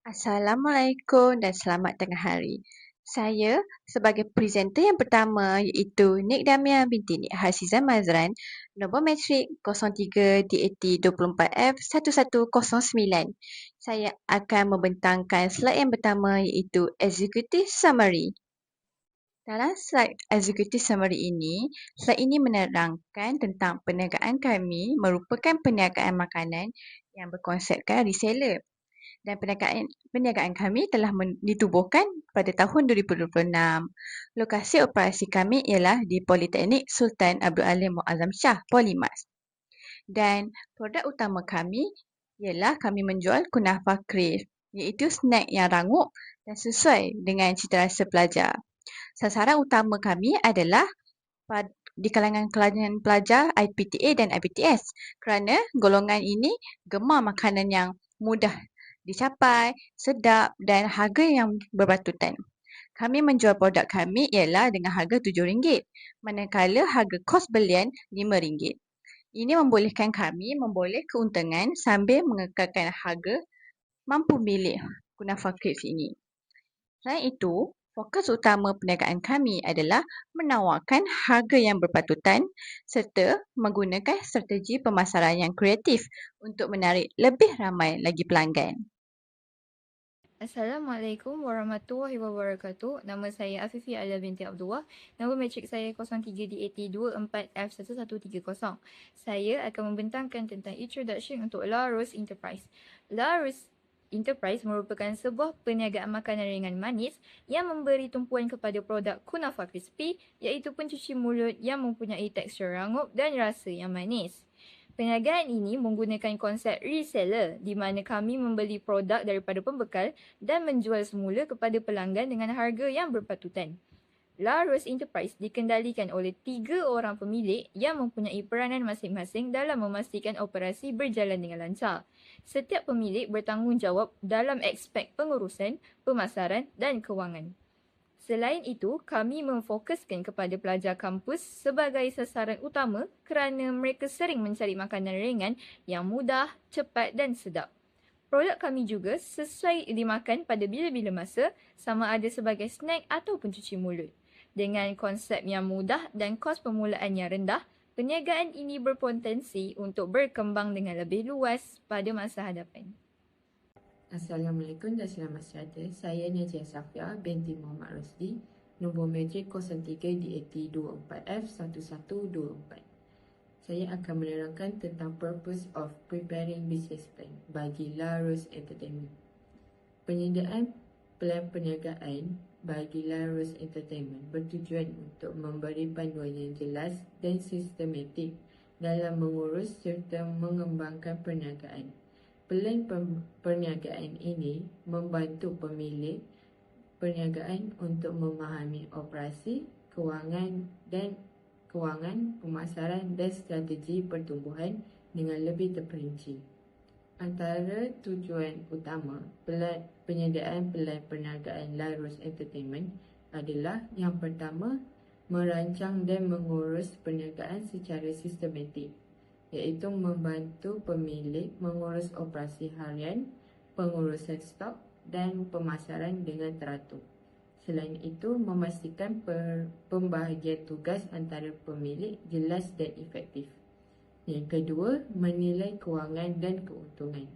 Assalamualaikum dan selamat tengah hari. Saya sebagai presenter yang pertama iaitu Nik Damia binti Nik Hasizan Mazran, nombor matrik 03DAT24F1109. Saya akan membentangkan slide yang pertama iaitu Executive Summary. Dalam slide Executive Summary ini, slide ini menerangkan tentang perniagaan kami merupakan perniagaan makanan yang berkonsepkan reseller. Dan perniagaan kami telah ditubuhkan pada tahun 2026. Lokasi operasi kami ialah di Politeknik Sultan Abdul Alim Muazzam Shah, Polimas. Dan produk utama kami ialah kami menjual kunafa crisp, iaitu snack yang rangup dan sesuai dengan citarasa pelajar. Sasaran utama kami adalah di kalangan pelajar IPTA dan IPTS kerana golongan ini gemar makanan yang mudah dicapai, sedap dan harga yang berpatutan. Kami menjual produk kami ialah dengan harga RM7, manakala harga kos belian RM5. Ini membolehkan kami memboleh keuntungan sambil mengekalkan harga mampu milik kunafa crisp ini. Selain itu, fokus utama perniagaan kami adalah menawarkan harga yang berpatutan serta menggunakan strategi pemasaran yang kreatif untuk menarik lebih ramai lagi pelanggan. Assalamualaikum warahmatullahi wabarakatuh. Nama saya Afifi Alia binti Abdullah. Nombor matrik saya 03DAT24F1130. Saya akan membentangkan tentang introduction untuk La Rose Enterprise. La Rose Enterprise merupakan sebuah perniagaan makanan ringan manis yang memberi tumpuan kepada produk kunafa crispy iaitu pencuci mulut yang mempunyai tekstur rangup dan rasa yang manis. Perniagaan ini menggunakan konsep reseller di mana kami membeli produk daripada pembekal dan menjual semula kepada pelanggan dengan harga yang berpatutan. La Rose Enterprise dikendalikan oleh 3 orang pemilik yang mempunyai peranan masing-masing dalam memastikan operasi berjalan dengan lancar. Setiap pemilik bertanggungjawab dalam aspek pengurusan, pemasaran dan kewangan. Selain itu, kami memfokuskan kepada pelajar kampus sebagai sasaran utama kerana mereka sering mencari makanan ringan yang mudah, cepat dan sedap. Produk kami juga sesuai dimakan pada bila-bila masa, sama ada sebagai snack atau pencuci mulut. Dengan konsep yang mudah dan kos permulaan yang rendah, perniagaan ini berpotensi untuk berkembang dengan lebih luas pada masa hadapan. Assalamualaikum dan selamat sejahtera. Saya Najia Safia binti Muhammad Rosli, nombor matrik 03DAT24F1124. Saya akan menerangkan tentang purpose of preparing business plan bagi La Rose Entertainment. Penyediaan pelan perniagaan bagi La Rose Entertainment bertujuan untuk memberi panduan yang jelas dan sistematik dalam mengurus serta mengembangkan perniagaan. Pelan perniagaan ini membantu pemilik perniagaan untuk memahami operasi, kewangan, pemasaran dan strategi pertumbuhan dengan lebih terperinci. Antara tujuan utama penyediaan pelan perniagaan La Rose Entertainment adalah yang pertama, merancang dan mengurus perniagaan secara sistematik, iaitu membantu pemilik mengurus operasi harian, pengurusan stok dan pemasaran dengan teratur. Selain itu, memastikan pembahagian tugas antara pemilik jelas dan efektif. Yang kedua, menilai kewangan dan keuntungan,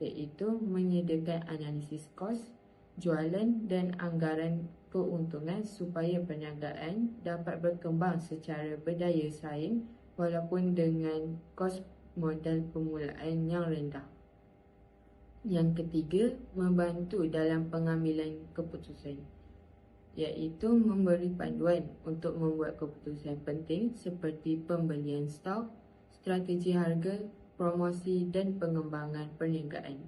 iaitu menyediakan analisis kos, jualan dan anggaran keuntungan supaya perniagaan dapat berkembang secara berdaya saing walaupun dengan kos modal permulaan yang rendah. Yang ketiga, membantu dalam pengambilan keputusan, iaitu memberi panduan untuk membuat keputusan penting seperti pembelian stok, strategi harga, promosi dan pengembangan perniagaan.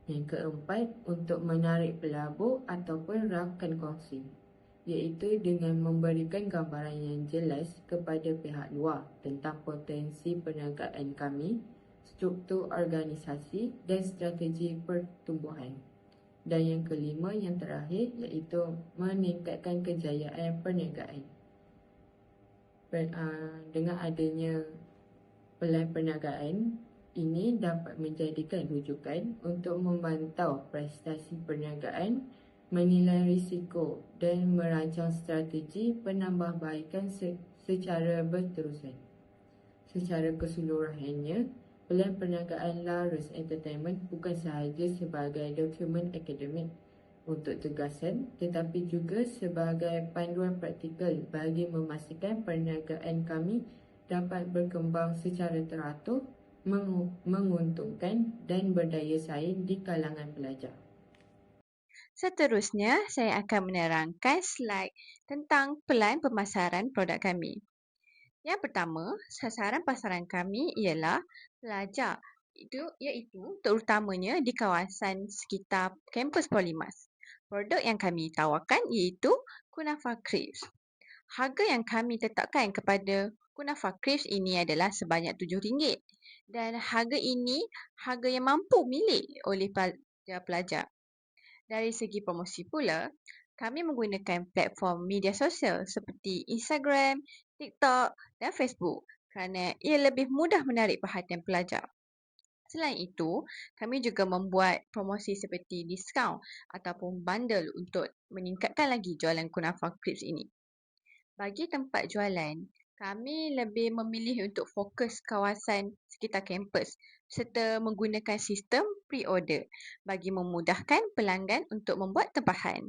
Yang keempat, untuk menarik pelabur ataupun rakan kongsi, iaitu dengan memberikan gambaran yang jelas kepada pihak luar tentang potensi perniagaan kami, struktur organisasi dan strategi pertumbuhan. Dan yang kelima, yang terakhir, iaitu meningkatkan kejayaan perniagaan. Dengan adanya pelan perniagaan, ini dapat menjadikan rujukan untuk memantau prestasi perniagaan, menilai risiko dan merancang strategi penambahbaikan secara berterusan. Secara keseluruhannya, pelan perniagaan La Rose Entertainment bukan sahaja sebagai dokumen akademik untuk tugasan, tetapi juga sebagai panduan praktikal bagi memastikan perniagaan kami dapat berkembang secara teratur, menguntungkan dan berdaya saing di kalangan pelajar. Seterusnya, saya akan menerangkan slide tentang pelan pemasaran produk kami. Yang pertama, sasaran pasaran kami ialah pelajar, iaitu terutamanya di kawasan sekitar kampus Polymas. Produk yang kami tawarkan iaitu Kunafa Crisps. Harga yang kami tetapkan kepada Kunafa Crisps ini adalah sebanyak RM7 dan harga ini harga yang mampu milik oleh pelajar. Dari segi promosi pula, kami menggunakan platform media sosial seperti Instagram, TikTok dan Facebook kerana ia lebih mudah menarik perhatian pelajar. Selain itu, kami juga membuat promosi seperti diskaun ataupun bundle untuk meningkatkan lagi jualan Kunafa Crisps ini. Bagi tempat jualan, kami lebih memilih untuk fokus kawasan sekitar kampus serta menggunakan sistem pre-order bagi memudahkan pelanggan untuk membuat tempahan.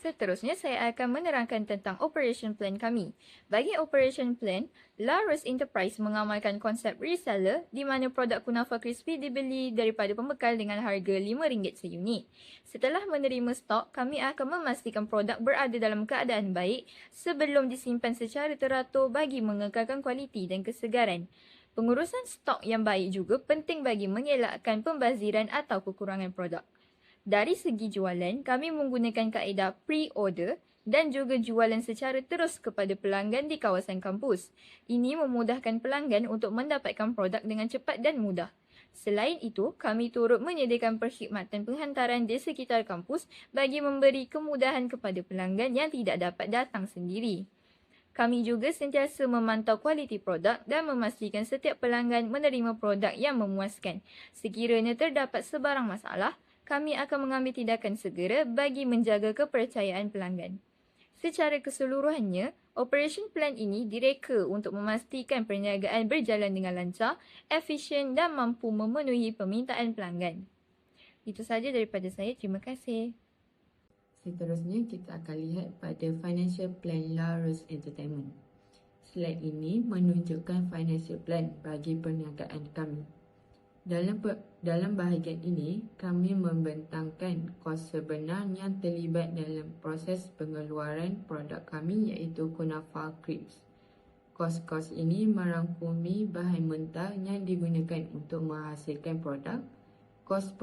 Seterusnya, saya akan menerangkan tentang operation plan kami. Bagi operation plan, La Rose Enterprise mengamalkan konsep reseller di mana produk Kunafa Crispy dibeli daripada pembekal dengan harga RM5 seunit. Setelah menerima stok, kami akan memastikan produk berada dalam keadaan baik sebelum disimpan secara teratur bagi mengekalkan kualiti dan kesegaran. Pengurusan stok yang baik juga penting bagi mengelakkan pembaziran atau kekurangan produk. Dari segi jualan, kami menggunakan kaedah pre-order dan juga jualan secara terus kepada pelanggan di kawasan kampus. Ini memudahkan pelanggan untuk mendapatkan produk dengan cepat dan mudah. Selain itu, kami turut menyediakan perkhidmatan penghantaran di sekitar kampus bagi memberi kemudahan kepada pelanggan yang tidak dapat datang sendiri. Kami juga sentiasa memantau kualiti produk dan memastikan setiap pelanggan menerima produk yang memuaskan. Sekiranya terdapat sebarang masalah, kami akan mengambil tindakan segera bagi menjaga kepercayaan pelanggan. Secara keseluruhannya, operation plan ini direka untuk memastikan perniagaan berjalan dengan lancar, efisien dan mampu memenuhi permintaan pelanggan. Itu sahaja daripada saya. Terima kasih. Seterusnya, kita akan lihat pada financial plan La Rose Entertainment. Slide ini menunjukkan financial plan bagi perniagaan kami. Dalam bahagian ini, kami membentangkan kos sebenar yang terlibat dalam proses pengeluaran produk kami iaitu Kunafa Crisps. Kos-kos ini merangkumi bahan mentah yang digunakan untuk menghasilkan produk, kos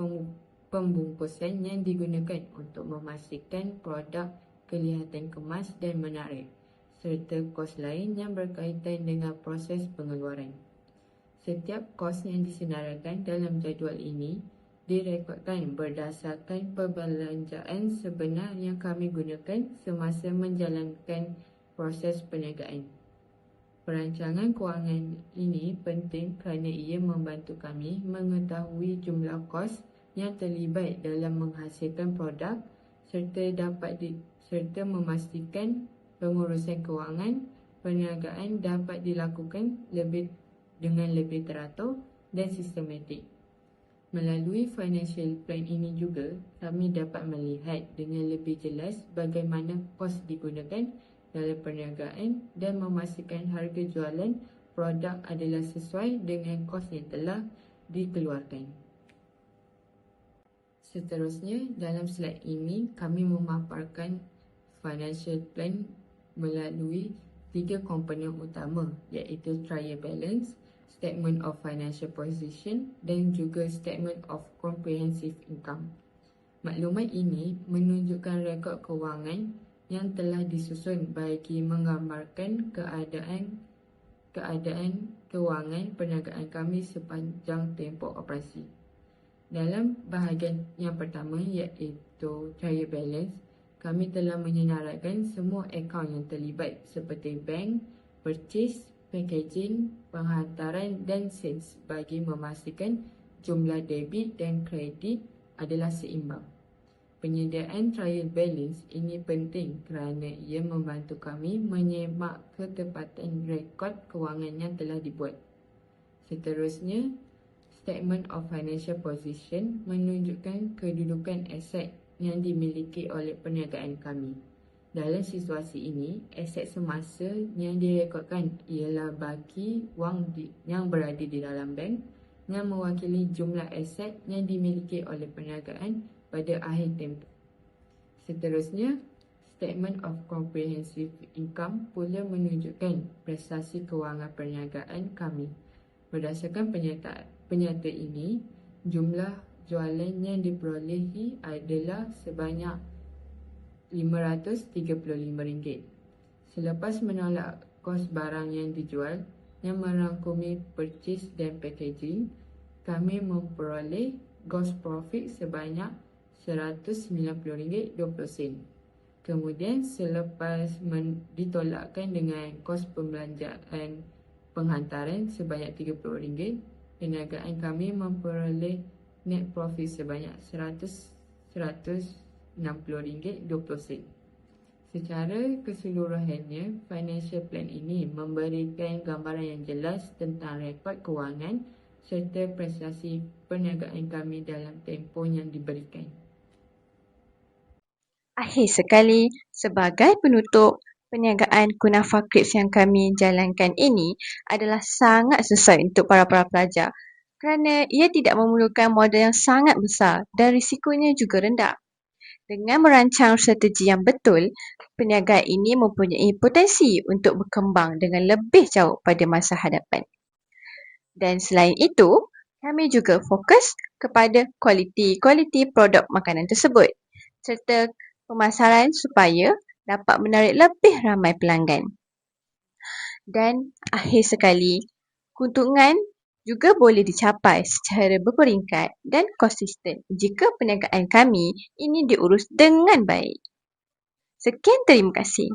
pembungkusan yang digunakan untuk memastikan produk kelihatan kemas dan menarik, serta kos lain yang berkaitan dengan proses pengeluaran. Setiap kos yang disenaraikan dalam jadual ini direkodkan berdasarkan perbelanjaan sebenar yang kami gunakan semasa menjalankan proses perniagaan. Perancangan kewangan ini penting kerana ia membantu kami mengetahui jumlah kos yang terlibat dalam menghasilkan produk serta memastikan pengurusan kewangan perniagaan dapat dilakukan dengan lebih teratur dan sistematik. Melalui financial plan ini juga, kami dapat melihat dengan lebih jelas bagaimana kos digunakan dalam perniagaan dan memastikan harga jualan produk adalah sesuai dengan kos yang telah dikeluarkan. Seterusnya, dalam slide ini, kami memaparkan financial plan melalui 3 komponen utama iaitu trial balance, statement of financial position dan juga statement of comprehensive income. Maklumat ini menunjukkan rekod kewangan yang telah disusun bagi menggambarkan keadaan kewangan perniagaan kami sepanjang tempoh operasi. Dalam bahagian yang pertama iaitu trial balance, kami telah menyenaraikan semua akaun yang terlibat seperti bank, purchase, packaging, penghantaran dan sales bagi memastikan jumlah debit dan kredit adalah seimbang. Penyediaan trial balance ini penting kerana ia membantu kami menyemak ketepatan rekod kewangan yang telah dibuat. Seterusnya, Statement of Financial Position menunjukkan kedudukan aset yang dimiliki oleh perniagaan kami. Dalam situasi ini, aset semasa yang direkodkan ialah baki wang yang berada di dalam bank yang mewakili jumlah aset yang dimiliki oleh perniagaan pada akhir tempoh. Seterusnya, Statement of Comprehensive Income pula menunjukkan prestasi kewangan perniagaan kami. Berdasarkan penyata ini, jumlah jualan yang diperolehi adalah sebanyak RM535. Selepas menolak kos barang yang dijual yang merangkumi purchase dan packaging, kami memperoleh gross profit sebanyak RM190.20. Kemudian selepas ditolakkan dengan kos pembelanjaan penghantaran sebanyak RM30, perniagaan kami memperoleh net profit sebanyak RM160.20. Secara keseluruhannya, financial plan ini memberikan gambaran yang jelas tentang rekod kewangan serta prestasi perniagaan kami dalam tempoh yang diberikan. Akhir sekali, sebagai penutup, perniagaan Kunafa Crepes yang kami jalankan ini adalah sangat sesuai untuk para pelajar kerana ia tidak memerlukan modal yang sangat besar dan risikonya juga rendah. Dengan merancang strategi yang betul, perniagaan ini mempunyai potensi untuk berkembang dengan lebih jauh pada masa hadapan. Dan selain itu, kami juga fokus kepada kualiti produk makanan tersebut serta pemasaran supaya dapat menarik lebih ramai pelanggan. Dan akhir sekali, keuntungan juga boleh dicapai secara berperingkat dan konsisten jika perniagaan kami ini diurus dengan baik. Sekian, terima kasih.